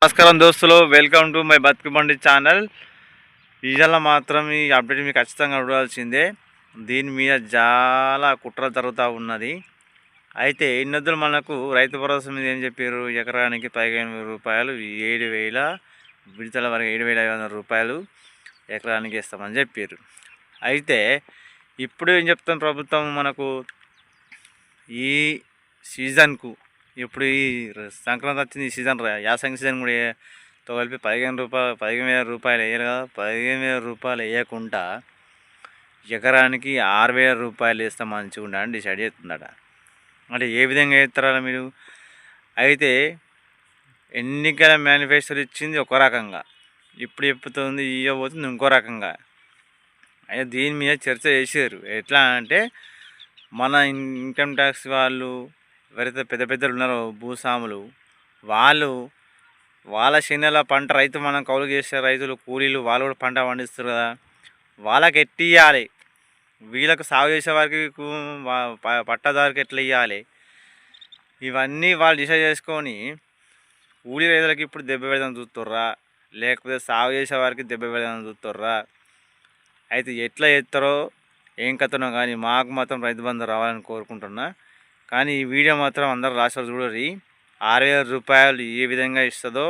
నమస్కారం దోస్తులు, welcome to my బతుకు బండి ఛానల్. ఇవాళ మాత్రం ఈ అప్డేట్ మీకు ఖచ్చితంగా చూడాల్సిందే. దీని మీద చాలా కుట్ర జరుగుతూ ఉన్నది. అయితే ఇన్నొద్దులు మనకు రైతు భరోసా మీద ఏం చెప్పారు, ఎకరానికి 15,000 రూపాయలు, 7,000 విడతల వరకు 7,500 రూపాయలు ఎకరానికి ఇస్తామని చెప్పారు. అయితే ఇప్పుడు ఏం చెప్తాం ప్రభుత్వం మనకు, ఈ సీజన్కు ఇప్పుడు ఈ సంక్రాంతి వచ్చింది, ఈ సీజన్ యాసంగి సీజన్ కూడా తో కలిపి 15,000 రూపాయలు వేయాలి కదా. 15,000 రూపాయలు వేయకుండా ఎకరానికి 6,000 రూపాయలు వేస్తే మంచిగా ఉండ అని డిసైడ్ చేస్తుందట. అంటే ఏ విధంగా వేస్తారా మీరు? అయితే ఎన్నికల మేనిఫెస్టో ఇచ్చింది ఒక రకంగా, ఇప్పుడు చెప్తుంది ఇవ్వబోతుంది ఇంకో రకంగా. అయితే దీని మీద చర్చ చేశారు. ఎట్లా అంటే, మన ఇన్కమ్ ట్యాక్స్ వాళ్ళు ఎవరైతే పెద్ద పెద్దలు ఉన్నారో భూస్వాములు, వాళ్ళ చేనుల పంట రైతు మనం కౌలు చేసే రైతులు కూలీలు వాళ్ళు కూడా పంట పండిస్తారు కదా, వాళ్ళకి ఎట్టి ఇవ్వాలి, వీళ్ళకు సాగు చేసే వారికి పట్టదారికి ఎట్లా ఇవ్వాలి, ఇవన్నీ వాళ్ళు డిసైడ్ చేసుకొని కూలీ రైతులకి ఇప్పుడు దెబ్బ పెడదాం చూస్తుర్రా, లేకపోతే సాగు చేసే వారికి దెబ్బ పెడదాం చూస్తుర్రా. అయితే ఎట్లా చేస్తారో ఏం కథనో కానీ మాకు మాత్రం రైతు బంధు రావాలని కోరుకుంటున్నా. కానీ ఈ వీడియో మాత్రం అందరూ రాష్ట్రాలు చూడరి. 6,000 రూపాయలు ఏ విధంగా ఇస్తుందో,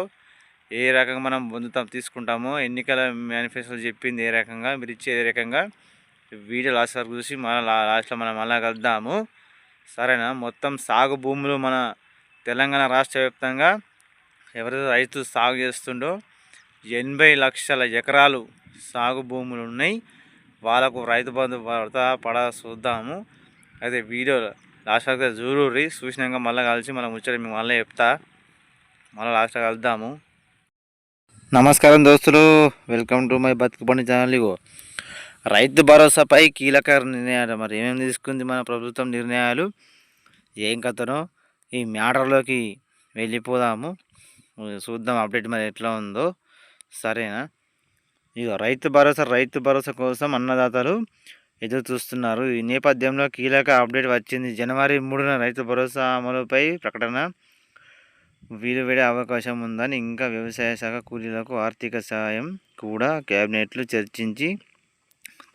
ఏ రకంగా మనం పొందుతాం తీసుకుంటామో, ఎన్నికల మేనిఫెస్టో చెప్పింది ఏ రకంగా, మీరు ఇచ్చే ఏ రకంగా, వీడియో లాస్ట్ వరకు చూసి లాస్ట్లో మనం మళ్ళా కలుద్దాము, సరేనా? మొత్తం సాగు భూములు మన తెలంగాణ రాష్ట్ర వ్యాప్తంగా ఎవరైతే రైతు సాగు చేస్తుండో 80 లక్షల ఎకరాలు సాగు భూములు ఉన్నాయి. వాళ్ళకు రైతు బంధు పడా చూద్దాము. అయితే వీడియో లాస్ట్ వరకు చూడరి, చూసినాక మళ్ళీ కలిసి మనం ముచ్చట మేము మళ్ళీ చెప్తా, మళ్ళీ లాస్ట్లో కలుద్దాము. నమస్కారం దోస్తులు, వెల్కమ్ టు మై బతుకు బండి ఛానల్. ఇగో రైతు భరోసాపై కీలక నిర్ణయాలు, మరి ఏమేమి తీసుకుంది మన ప్రభుత్వం నిర్ణయాలు, ఏం కథనో ఈ మ్యాటర్లోకి వెళ్ళిపోదాము, చూద్దాం అప్డేట్ మరి ఎట్లా ఉందో, సరేనా? ఇక రైతు భరోసా కోసం అన్నదాతలు ఎదురు చూస్తున్నారు. ఈ నేపథ్యంలో కీలక అప్డేట్ వచ్చింది. జనవరి 3న రైతు భరోసా అమలుపై ప్రకటన వెలువడే అవకాశం ఉందని, ఇంకా వ్యవసాయ శాఖ కూలీలకు ఆర్థిక సాయం కూడా క్యాబినెట్లు చర్చించి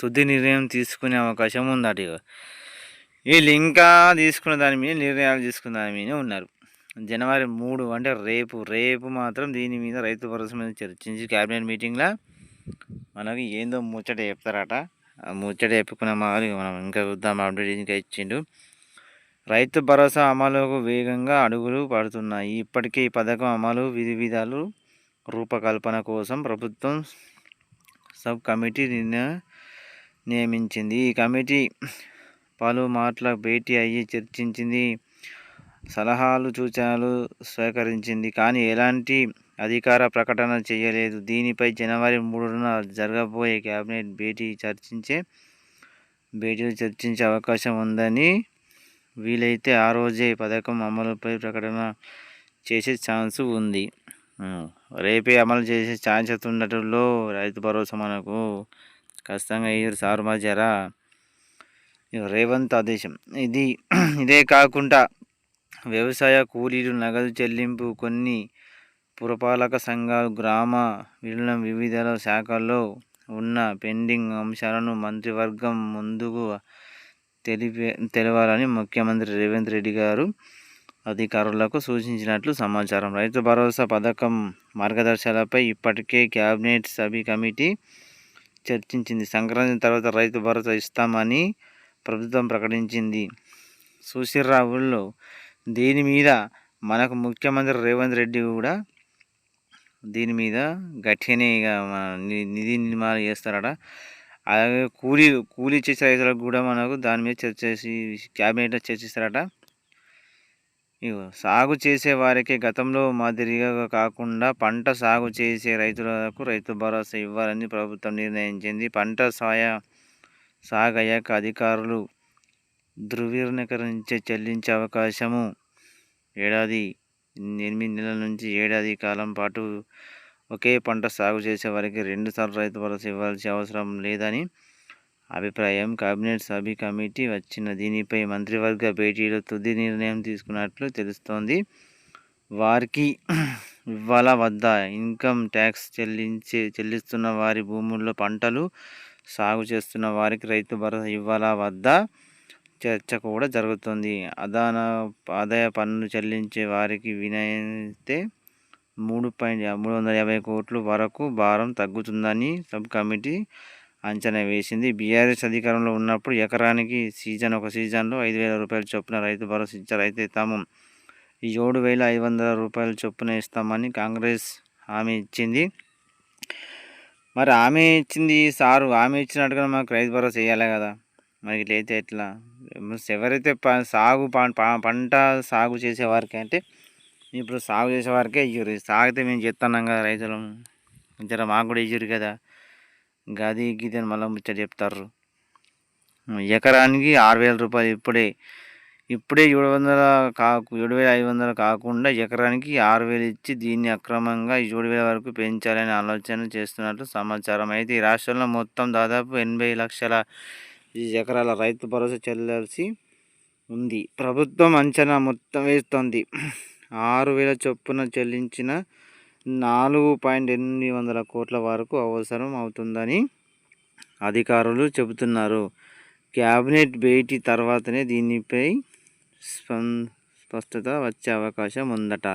తుది నిర్ణయం తీసుకునే అవకాశం ఉందట. వీళ్ళు ఇంకా నిర్ణయాలు తీసుకున్న దాని మీద ఉన్నారు. జనవరి 3 అంటే రేపు మాత్రం దీని మీద రైతు భరోసా మీద చర్చించి క్యాబినెట్ మీటింగ్లో మనకి ఏందో ముచ్చట చెప్తారట. ముచ్చట చెప్పుకున్న మనం ఇంకా చూద్దాం అప్డేట్ ఇంకా ఇచ్చిండు. రైతు భరోసా అమలుకు వేగంగా అడుగులు పడుతున్నాయి. ఇప్పటికే ఈ పథకం అమలు విధి విధాలు రూపకల్పన కోసం ప్రభుత్వం సబ్ కమిటీ నియమించింది. ఈ కమిటీ పలుమార్లు భేటీ అయ్యి చర్చించింది, సలహాలు సూచనలు స్వీకరించింది, కానీ ఎలాంటి అధికార ప్రకటన చేయలేదు. దీనిపై జనవరి 3న జరగబోయే క్యాబినెట్ భేటీలు చర్చించే అవకాశం ఉందని, వీలైతే ఆ రోజే పథకం అమలుపై ప్రకటన చేసే ఛాన్స్ ఉంది. రేపే అమలు చేసే ఛాన్స్ ఉన్నట్టులో రైతు భరోసా మనకు ఖచ్చితంగా ఇయ్యరు సార్ మధ్యరా. రేవంత్ ఆదేశం ఇదే కాకుండా వ్యవసాయ కూలీలు నగదు చెల్లింపు, కొన్ని పురపాలక సంఘాలు, గ్రామ విలీనం, వివిధ శాఖల్లో ఉన్న పెండింగ్ అంశాలను మంత్రివర్గం ముందుకు తెలవాలని ముఖ్యమంత్రి రేవంత్ రెడ్డి గారు అధికారులకు సూచించినట్లు సమాచారం. రైతు భరోసా పథకం మార్గదర్శకాలపై ఇప్పటికే క్యాబినెట్ సబ్ కమిటీ చర్చించింది. సంక్రాంతి తర్వాత రైతు భరోసా ఇస్తామని ప్రభుత్వం ప్రకటించింది. సుశీర్రావుల్లో దీని మీద మనకు ముఖ్యమంత్రి రేవంత్ రెడ్డి కూడా దీని మీద గట్టిగానే నిధి నిర్మాణం చేస్తారట. అలాగే కూలీ చేసే రైతులకు కూడా మనకు దాని మీద క్యాబినెట్లో చర్చిస్తారట. సాగు చేసే వారికి గతంలో మాదిరిగా కాకుండా పంట సాగు చేసే రైతులకు రైతు భరోసా ఇవ్వాలని ప్రభుత్వం నిర్ణయించింది. పంట సాగయ్యాక అధికారులు ధృవీకరించి చెల్లించే అవకాశము. ఏడాది 8 నెలల నుంచి ఏడాది కాలం పాటు ఒకే పంట సాగు చేసే వారికి 2 సార్లు రైతు భరోసా ఇవ్వాల్సిన అవసరం లేదని అభిప్రాయం. కేబినెట్ సబ్ కమిటీ వచ్చిన దీనిపై మంత్రివర్గ భేటీలో తుది నిర్ణయం తీసుకున్నట్లు తెలుస్తోంది. ఇవ్వాలా వద్దా? ఇన్కమ్ ట్యాక్స్ చెల్లిస్తున్న వారి భూముల్లో పంటలు సాగు చేస్తున్న వారికి రైతు భరోసా ఇవ్వాలా వద్దా? చర్చ కూడా జరుగుతుంది. ఆదాయ పన్ను చెల్లించే వారికి వీలైతే 350 కోట్ల వరకు భారం తగ్గుతుందని సబ్ కమిటీ అంచనా వేసింది. బీఆర్ఎస్ అధికారంలో ఉన్నప్పుడు ఎకరానికి ఒక సీజన్లో 5,000 రూపాయల చొప్పున రైతు భరోసా ఇచ్చారు. అయితే తాము 7,500 రూపాయల చొప్పున ఇస్తామని కాంగ్రెస్ హామీ ఇచ్చింది. మరి హామీ ఇచ్చింది సారు, హామీ ఇచ్చినట్టుగా మాకు రైతు భరోసా వేయాలి కదా. మరి ఇట్లా అయితే ఎట్లా? ఎవరైతే పంట సాగు చేసేవారికి అంటే ఇప్పుడు సాగు చేసేవారికే ఇయ్యరు. సాగితే మేము చెప్తున్నాం కదా రైతులు, జర మాకు కూడా ఇయ్యరు కదా. గది గిది అని మళ్ళీ ముచ్చట చెప్తారు. ఎకరానికి 6,000 రూపాయలు ఇప్పుడే 7,500 కాకుండా ఎకరానికి 6,000 ఇచ్చి దీన్ని అక్రమంగా 7,000 వరకు పెంచాలని ఆలోచన చేస్తున్నట్లు సమాచారం. అయితే ఈ రాష్ట్రంలో మొత్తం దాదాపు 80 లక్షల ఎకరాల రైతు భరోసా చెల్లాల్సి ఉంది. ప్రభుత్వం అంచనా మొత్తం వేస్తోంది. 6,000 చొప్పున చెల్లించిన 4,800 కోట్ల వరకు అవసరం అవుతుందని అధికారులు చెబుతున్నారు. క్యాబినెట్ భేటీ తర్వాతనే దీనిపై స్పష్టత వచ్చే అవకాశం ఉందట.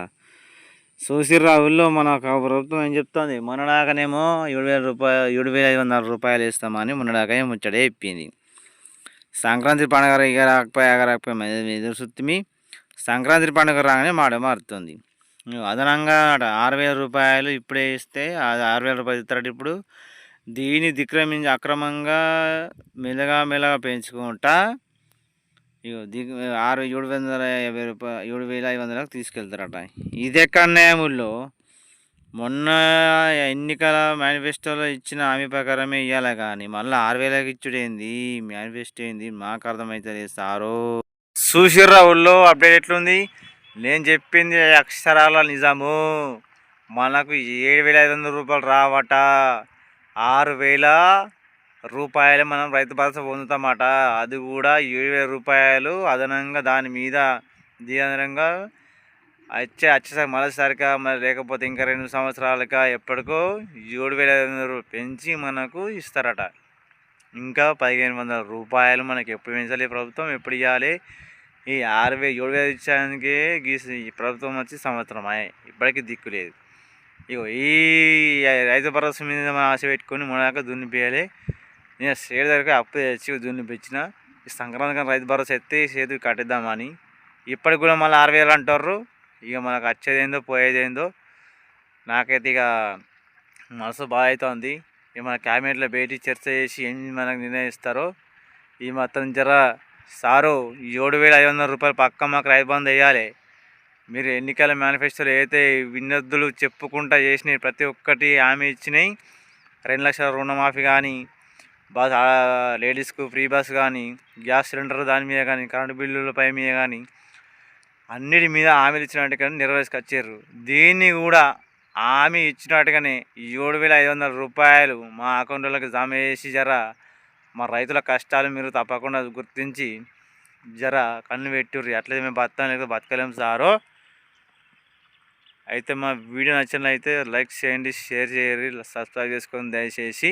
సోసిరావుల్లో మన ప్రభుత్వం ఏం చెప్తుంది? మొన్నడాకనేమో 7,500 రూపాయలు ఇస్తామని మొన్నడాకనే ముచ్చడే చెప్పింది. సంక్రాంతి పండుగ ఎగరాకపోయి ఎదురు సుత్తిమి. సంక్రాంతి పండుగ రాగానే మారుతుంది. అదనంగా 6,000 రూపాయలు ఇప్పుడే ఇస్తే 6,000 రూపాయలు ఇస్తారట. ఇప్పుడు దీన్ని అక్రమంగా మెల్లగా పెంచుకుంటా 7,550 రూపాయలు 7,500లకు తీసుకెళ్తారట. ఇది ఎక్కడ న్యాయముల్లో? మొన్న ఎన్నికల మేనిఫెస్టోలో ఇచ్చిన హామీ ప్రకారమే ఇవ్వాలి కానీ మళ్ళీ 6,000కి ఇచ్చుడేంది? మేనిఫెస్టో ఏంది? మాకు అర్థమవుతుంది సారో. చూసిర్రా ఊళ్ళో అప్డేట్ ఎట్లుంది? నేను చెప్పింది అక్షరాల నిజము. మనకు 7,500 రూపాయలు రావట. 6,000 రూపాయలు మనం రైతు భరోసా పొందుతామట. అది కూడా 7,000 రూపాయలు అదనంగా దాని మీద దీనంగా వచ్చేసరికి మరోసారిగా మరి లేకపోతే ఇంకా 2 సంవత్సరాలుగా ఎప్పటికో 7,500 పెంచి మనకు ఇస్తారట. ఇంకా 1,500 రూపాయలు మనకి ఎప్పుడు పెంచాలి ప్రభుత్వం? ఎప్పుడు ఇవ్వాలి? ఈ 7,000 ఇచ్చానికి ఈ ప్రభుత్వం వచ్చి సంవత్సరం ఇప్పటికీ దిక్కు లేదు. ఇగో ఈ రైతు భరోసా మీద మనం ఆశ పెట్టుకొని మొన్నదాకా దున్నిపోయాలి. నేను సేడు దగ్గర అప్పు తెచ్చి దున్నిపించిన. ఈ సంక్రాంతి రైతు భరోసా ఎత్తి చేతికి కట్టిద్దామని ఇప్పటికి కూడా మళ్ళీ 6,000 అంటారు. ఇక మనకు వచ్చేదేందో పోయేదేందో నాకైతే ఇక మనసు బాగా అవుతుంది. ఇక మన క్యాబినెట్లో భేటీ చర్చ చేసి ఏం మనకు నిర్ణయిస్తారో ఈ మాత్రం జర సారు 7,500 రూపాయలు పక్క మాకు రైతు బంధు వేయాలి. మీరు ఎన్నికల మేనిఫెస్టోలో అయితే వినోద్దులు చెప్పుకుంటా చేసినాయి ప్రతి ఒక్కటి హామీ ఇచ్చినాయి. 2 లక్షల రుణమాఫీ కానీ, బస్ లేడీస్కు ఫ్రీ బస్ కానీ, గ్యాస్ సిలిండర్ దాని మీద కానీ, కరెంటు బిల్లులపై మీద కానీ అన్నిటి మీద హామీలు ఇచ్చినట్టుగానే నెరవేర్చుకొచ్చారు. దీన్ని కూడా హామీ ఇచ్చినట్టుగానే 7,500 రూపాయలు మా అకౌంట్లోకి జమ చేసి జర మా రైతుల కష్టాలు మీరు తప్పకుండా గుర్తించి జర కన్ను పెట్టుర్రి. అట్లయితే మేము బతకలేము సారో. అయితే మా వీడియో నచ్చినట్లయితే లైక్ చేయండి, షేర్ చేయండి, సబ్స్క్రైబ్ చేసుకొని దయచేసి.